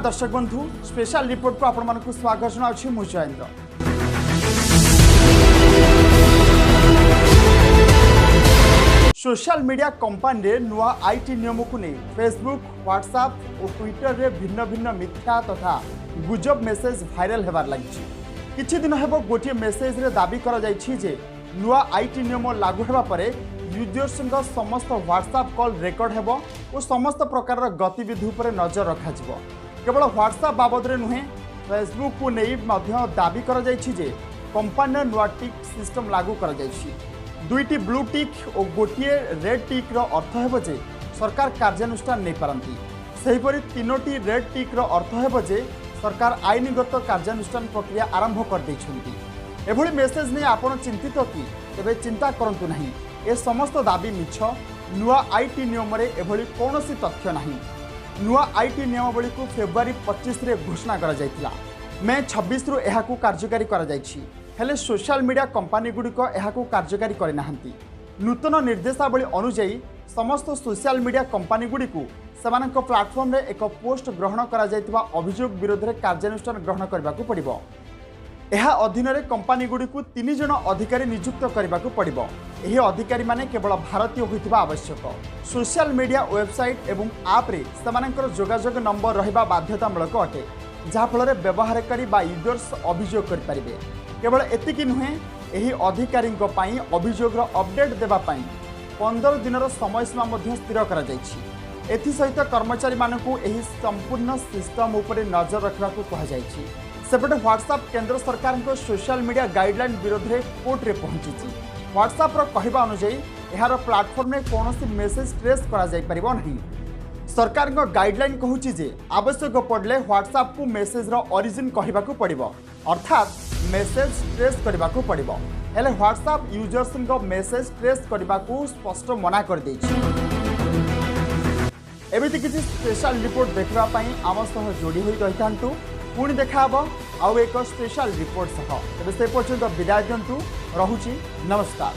दर्शक बंधु special report को आपण मानक स्वागत जनाउछि मु जयेंद्र। सोशल मीडिया कंपनी रे नुआ आईटी नियम को नहीं फेसबुक व्हाट्सएप और ट्विटर रे भिन्न भिन्न मिथ्या तथा गुजब मेसेज भाइराल हेबार लगी। किछि दिन हेबो गोटे मेसेज रे दाबी करा जायछि जे नुआ आईटी नियम लागू हेबा परे यूजर्स समस्त व्हाट्सएप कॉल रेकर्ड हेबो और समस्त प्रकार गतिविधि पर नजर रखा जिवो। केवल व्हाट्सएप बाबद रे नुहे फेसबुक को नहीं मध्य दाबी करा जायछि जे कंपनी नुआ टिक सिस्टम लागू करा जायछि। दुईटी ब्लू टिक और गोटे रेड टिक रो अर्थ हेबो जे सरकार कार्यानुष्ठान नहीं पारंती। सेहिपरि तीनोटी रेड टिक रो अर्थ हेबो जे सरकार आईनगत कार्यानुष्ठान प्रक्रिया आरंभ कर दैछन्ती। एभली मेसेज नहीं आपण चिंतित कि तेबे चिंता करंतु नहीं, ए समस्त दाबी मिछ। नुआ आईटी नियम रे एभली कोनोसी तथ्य नहीं। नुआ आईटी नियमावली को फेब्रुआरी 25 रे घोषणा करा जायतिला। मे 26 रु एहाकू कार्यकारी करा जायछि। हेले सोशल मीडिया कंपनी गुड़िक एहाकू कार्यकारी करे नाहंती। नूतन निर्देशावली अनुसार समस्त सोशल मीडिया कंपनी गुड़िक सेमानक प्लाटफॉर्म रे एक पोस्ट ग्रहण करा जायतिबा अभियोग विरोध रे कार्यानुष्ठान ग्रहण करबाकू पड़िबो। एहा अधीन रे कंपनी गुड़िक 3 जन अधिकारी नियुक्त करबाकू पड़िबो। एही अधिकारी माने केवल भारतीय होइतिबा आवश्यक। सोशल मीडिया वेबसाइट एवं आप रे सेमानकर जोगाजोग नंबर रहिबा बाध्यतामूलक अटे, जहा फल रे व्यवहारकारी बा यूजर्स अभियोग कर परिबे। केवल एतिकी नुहे, एही अधिकारींको पई अभियोगर अपडेट देबा पई 15 दिनर समय सीमा मध्य स्थिर करा जायछि। एथि सहित कर्मचारी मानकू एही संपूर्ण सिस्टम उपरे नजर रखबाकू कहा जायछि। सेपटे व्हाट्सएप केंद्र सरकार को सोशल मीडिया गाइडलाइन विरोध में कोर्ट रे पहुंची। व्हाट्सएप कहवा अनुसार यार प्लाटफॉर्म में कौन मेसेज ट्रेस करा जाय परिबो नहीं। सरकार को गाइडलाइन कहूची जे आवश्यक पड़ले व्हाट्सएप को मेसेज रो ओरिजिन कहबाकू पड़िबो, अर्थात मेसेज ट्रेस करबाकू पड़िबो। हेले व्हाट्सएप यूजर्स को मेसेज ट्रेस करबाकू स्पष्ट मना कर दैछि। एमिति किछि स्पेशल रिपोर्ट देखबा पई आम सह जोड़ी होई रहितांतु। पुणी देखा आउ एक स्पेशल रिपोर्ट सह। तबे से पर्यंत विदाय दिंतु। रहुछि नमस्कार।